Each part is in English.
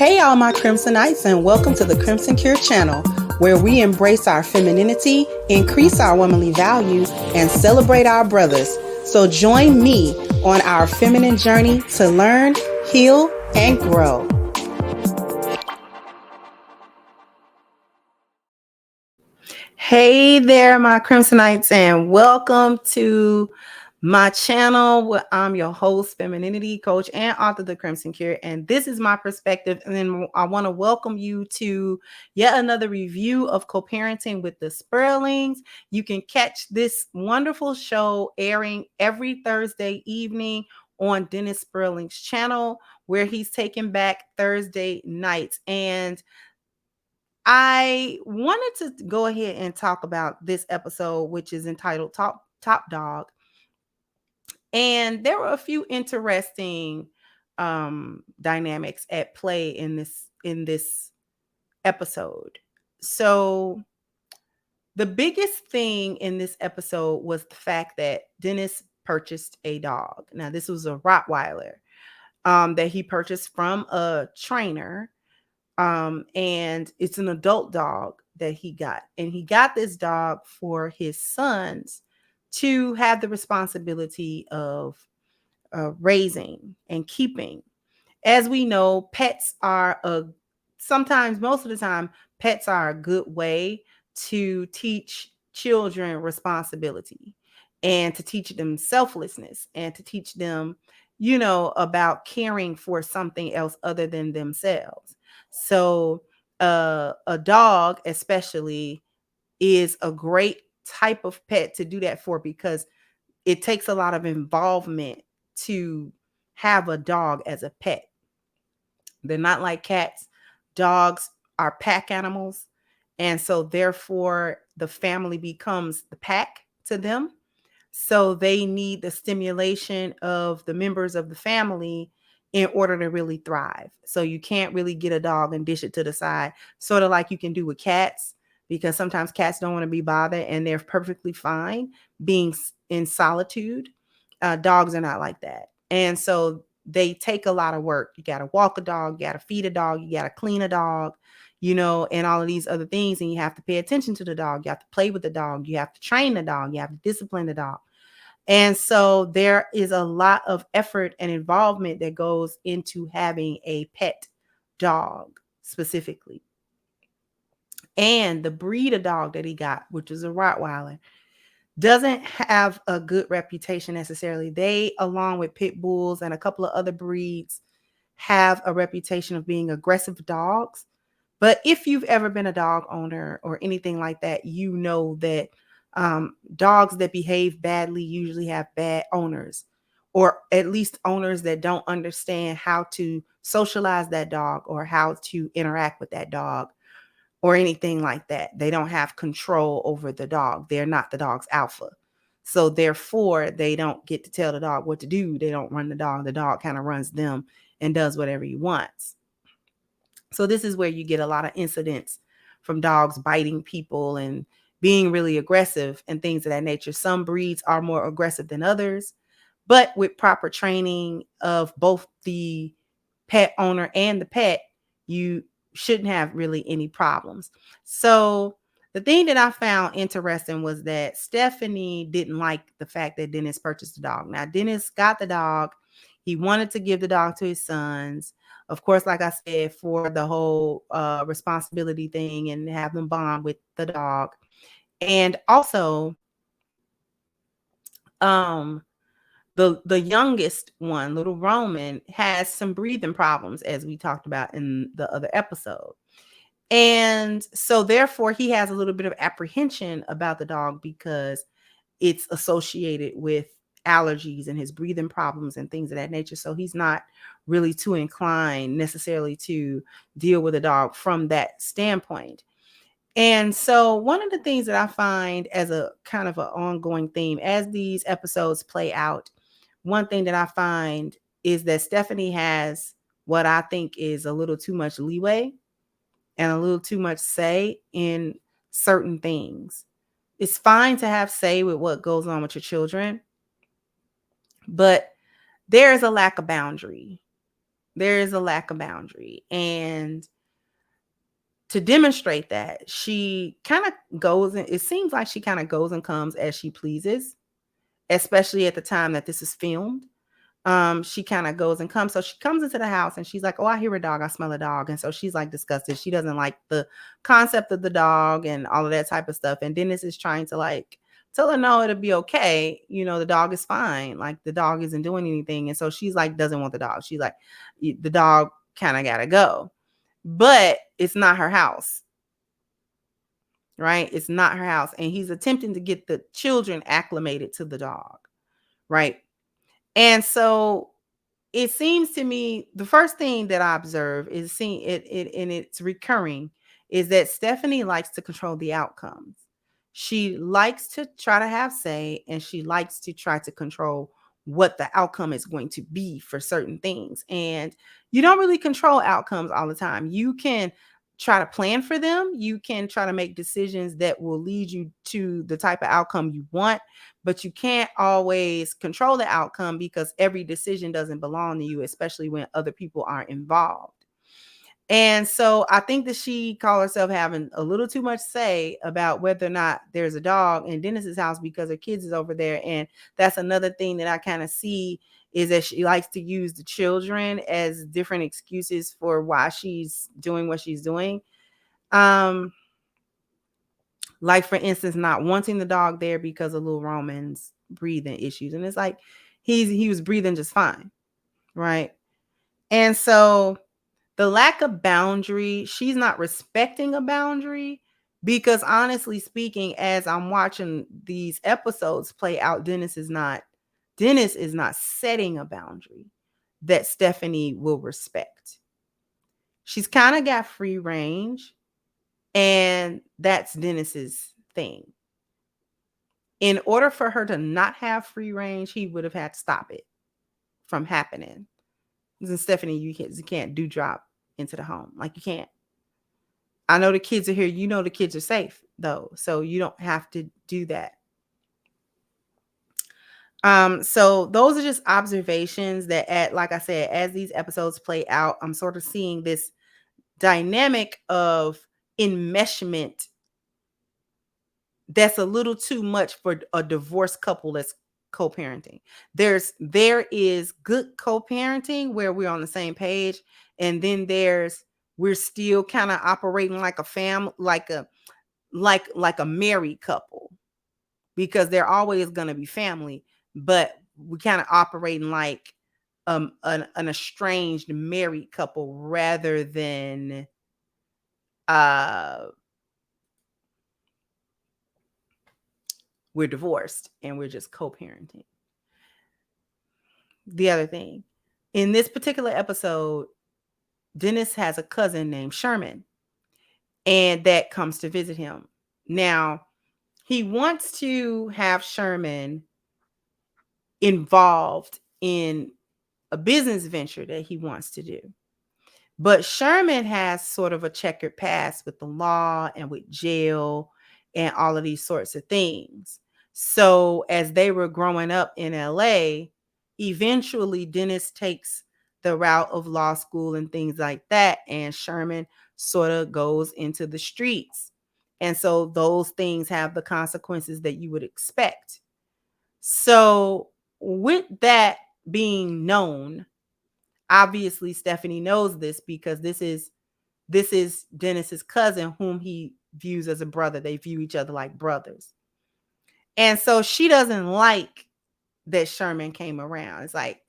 Hey, all my Crimsonites, and welcome to the Crimson Cure channel, where we embrace our femininity, increase our womanly values, and celebrate our brothers. So join me on our feminine journey to learn, heal, and grow. Hey there, my Crimsonites, and welcome to my channel where I'm your host, femininity coach, and author of The Crimson Cure. And this is my perspective. And then I want to welcome you to yet another review of Co-Parenting with the Sperlings. You can catch this wonderful show airing every Thursday evening on Dennis Sperling's channel, where he's taking back Thursday nights. And I wanted to go ahead and talk about this episode, which is entitled Top Dog. And there were a few interesting dynamics at play in this episode. So the biggest thing in this episode was the fact that Dennis purchased a dog. Now, this was a Rottweiler that he purchased from a trainer. And it's an adult dog that he got. And he got this dog for his sons to have the responsibility of raising and keeping. As we know, pets are sometimes, most of the time, pets are a good way to teach children responsibility and to teach them selflessness and to teach them, about caring for something else other than themselves. So a dog especially is a great type of pet to do that for, because it takes a lot of involvement to have a dog as a pet. They're not like cats. Dogs are pack animals. And so therefore the family becomes the pack to them. So they need the stimulation of the members of the family in order to really thrive. So you can't really get a dog and dish it to the side, sort of like you can do with cats, because sometimes cats don't want to be bothered and they're perfectly fine being in solitude. Dogs are not like that. And so they take a lot of work. You got to walk a dog, you got to feed a dog, you got to clean a dog, and all of these other things. And you have to pay attention to the dog. You have to play with the dog. You have to train the dog. You have to discipline the dog. And so there is a lot of effort and involvement that goes into having a pet dog specifically. And the breed of dog that he got, which is a Rottweiler, doesn't have a good reputation necessarily. They, along with pit bulls and a couple of other breeds, have a reputation of being aggressive dogs. But if you've ever been a dog owner or anything like that, you know that dogs that behave badly usually have bad owners, or at least owners that don't understand how to socialize that dog or how to interact with that dog or anything like that. They don't have control over the dog. They're not the dog's alpha. So therefore, they don't get to tell the dog what to do. They don't run the dog. The dog kind of runs them and does whatever he wants. So this is where you get a lot of incidents from dogs biting people and being really aggressive and things of that nature. Some breeds are more aggressive than others, but with proper training of both the pet owner and the pet, you shouldn't have really any problems. So the thing that I found interesting was that Stephanie didn't like the fact that Dennis purchased the dog. Now, Dennis got the dog. He wanted to give the dog to his sons. Of course, like I said, for the whole responsibility thing and have them bond with the dog. And also, the youngest one, little Roman, has some breathing problems, as we talked about in the other episode. And so therefore he has a little bit of apprehension about the dog because it's associated with allergies and his breathing problems and things of that nature. So he's not really too inclined necessarily to deal with a dog from that standpoint. And so one of the things that I find as a kind of an ongoing theme as these episodes play out, one thing that I find is that Stephanie has what I think is a little too much leeway and a little too much say in certain things. It's fine to have say with what goes on with your children, but there is a lack of boundary. there is a lack of boundary. And to demonstrate that, she kind of goes and it seems like she kind of goes and comes as she pleases, especially at the time that this is filmed. She kind of goes and comes. So she comes into the house and she's like, oh, I hear a dog. I smell a dog. And so she's like disgusted. She doesn't like the concept of the dog and all of that type of stuff. And Dennis is trying to like tell her, no, it'll be okay. You know, the dog is fine. Like the dog isn't doing anything. And so she's like, doesn't want the dog. She's like, the dog kind of got to go. But it's not her house. Right? It's not her house. And he's attempting to get the children acclimated to the dog. Right? And so it seems to me the first thing that I observe is seeing it and it's recurring is that Stephanie likes to control the outcomes. She likes to try to have say and she likes to try to control what the outcome is going to be for certain things. And you don't really control outcomes all the time. You can try to plan for them. You can try to make decisions that will lead you to the type of outcome you want, but you can't always control the outcome because every decision doesn't belong to you, especially when other people are involved. And so I think that she called herself having a little too much say about whether or not there's a dog in Dennis's house because her kids is over there. And that's another thing that I kind of see is that she likes to use the children as different excuses for why she's doing what she's doing. Like for instance, not wanting the dog there because of little Roman's breathing issues. And it's like he was breathing just fine. Right. And so the lack of boundary, she's not respecting a boundary because honestly speaking, as I'm watching these episodes play out, Dennis is not setting a boundary that Stephanie will respect. She's kind of got free range, and that's Dennis's thing. In order for her to not have free range, he would have had to stop it from happening. And Stephanie, you can't do drop into the home. Like you can't. I know the kids are here. You know the kids are safe though. So you don't have to do that. So those are just observations that like I said, as these episodes play out, I'm sort of seeing this dynamic of enmeshment that's a little too much for a divorced couple that's co-parenting. There is good co-parenting where we're on the same page, and then we're still kind of operating like a family, like a married couple, because they're always going to be family, but we kind of operating like an estranged married couple rather than we're divorced and we're just co-parenting. The other thing, in this particular episode, Dennis has a cousin named Sherman, and that comes to visit him. Now, he wants to have Sherman involved in a business venture that he wants to do. But Sherman has sort of a checkered past with the law and with jail and all of these sorts of things. So as they were growing up in LA, eventually Dennis takes the route of law school and things like that. And Sherman sort of goes into the streets. And so those things have the consequences that you would expect. So with that being known, obviously Stephanie knows this because this is Dennis's cousin whom he views as a brother. They view each other like brothers. And so she doesn't like that Sherman came around. It's like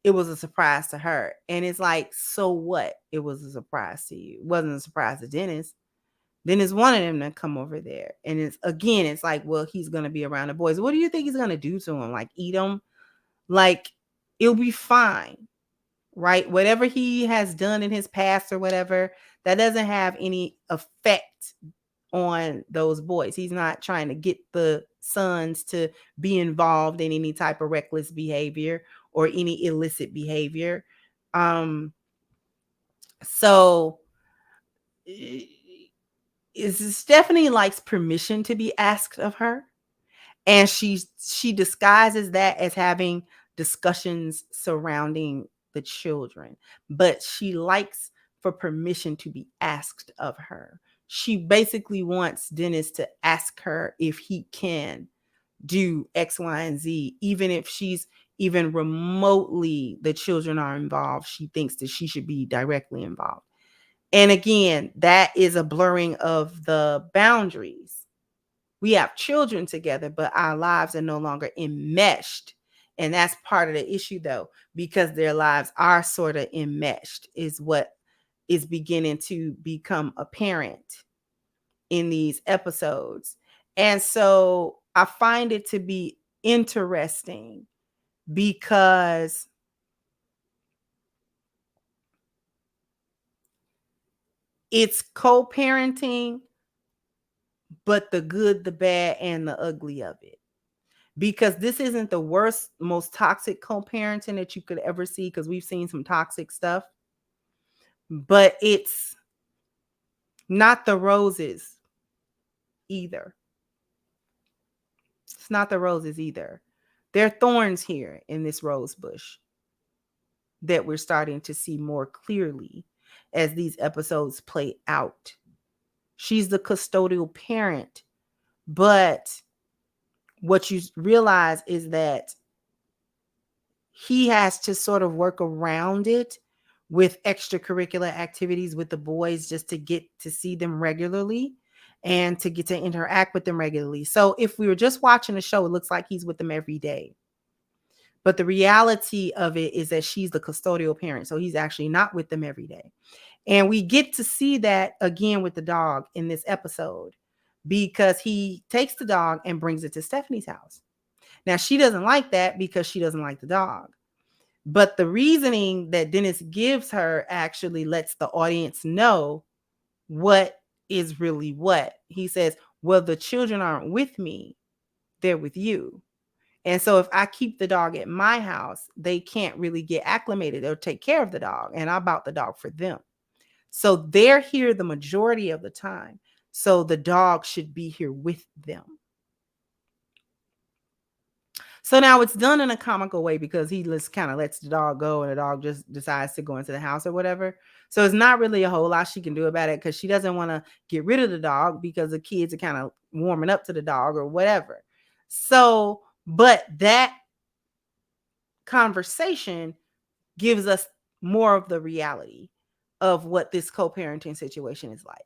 it was a surprise to her. And it's like, so what? It was a surprise to you. It wasn't a surprise to Dennis. Dennis wanted him to come over there. And it's like, well, he's going to be around the boys. What do you think he's going to do to him? Like eat him? Like it'll be fine. Right? Whatever he has done in his past or whatever, that doesn't have any effect on those boys. He's not trying to get the sons to be involved in any type of reckless behavior or any illicit behavior. So Stephanie likes permission to be asked of her, and she disguises that as having discussions surrounding the children, but she likes for permission to be asked of her. She basically wants Dennis to ask her if he can do X, Y, and Z, even if she's even remotely the children are involved. She thinks that she should be directly involved. And again, that is a blurring of the boundaries. We have children together, but our lives are no longer enmeshed. And that's part of the issue, though, because their lives are sort of enmeshed, is what is beginning to become apparent in these episodes. And so I find it to be interesting because it's co-parenting, but the good, the bad, and the ugly of it. Because this isn't the worst, most toxic co-parenting that you could ever see, because we've seen some toxic stuff. But it's not the roses either. It's not the roses either. There are thorns here in this rose bush that we're starting to see more clearly as these episodes play out. She's the custodial parent, but what you realize is that he has to sort of work around it with extracurricular activities with the boys just to get to see them regularly and to get to interact with them regularly. So if we were just watching the show, it looks like he's with them every day. But the reality of it is that she's the custodial parent. So he's actually not with them every day. And we get to see that again with the dog in this episode, because he takes the dog and brings it to Stephanie's house. Now, she doesn't like that because she doesn't like the dog. But the reasoning that Dennis gives her actually lets the audience know what is really what. He says, well, the children aren't with me, they're with you. And so if I keep the dog at my house, they can't really get acclimated. They'll take care of the dog, and I bought the dog for them. So they're here the majority of the time. So the dog should be here with them. So now it's done in a comical way because he just kind of lets the dog go and the dog just decides to go into the house or whatever. So it's not really a whole lot she can do about it because she doesn't want to get rid of the dog because the kids are kind of warming up to the dog or whatever. So, but that conversation gives us more of the reality of what this co-parenting situation is like.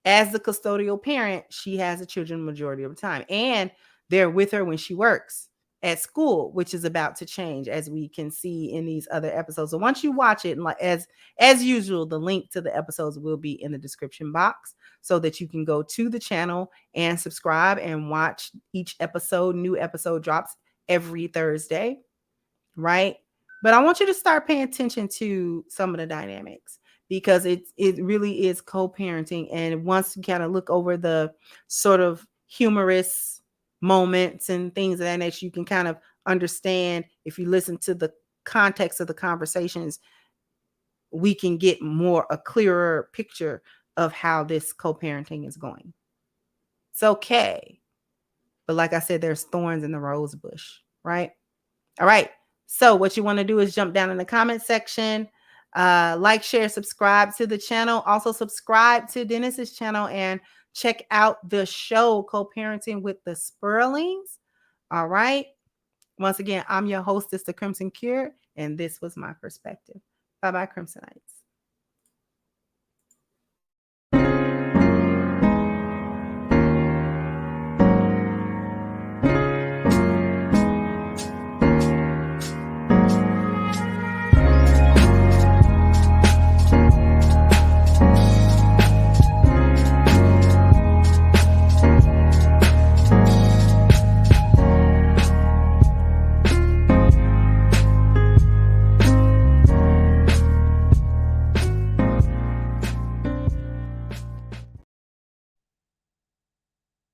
As the custodial parent, she has the children majority of the time, and they're with her when she works at school, which is about to change, as we can see in these other episodes. So once you watch it, as usual, the link to the episodes will be in the description box so that you can go to the channel and subscribe and watch each episode. New episode drops every Thursday, right? But I want you to start paying attention to some of the dynamics, because it really is co-parenting. And once you kind of look over the sort of humorous moments and things of that nature, you can kind of understand, if you listen to the context of the conversations, we can get a clearer picture of how this co-parenting is going. It's okay. But like I said, there's thorns in the rose bush, right? All right. So what you want to do is jump down in the comment section, like, share, subscribe to the channel. Also subscribe to Dennis's channel and check out the show Co-Parenting with the Sperlings. All right. Once again, I'm your hostess, The Crimson Cure, and this was my perspective. Bye-bye, Crimsonites.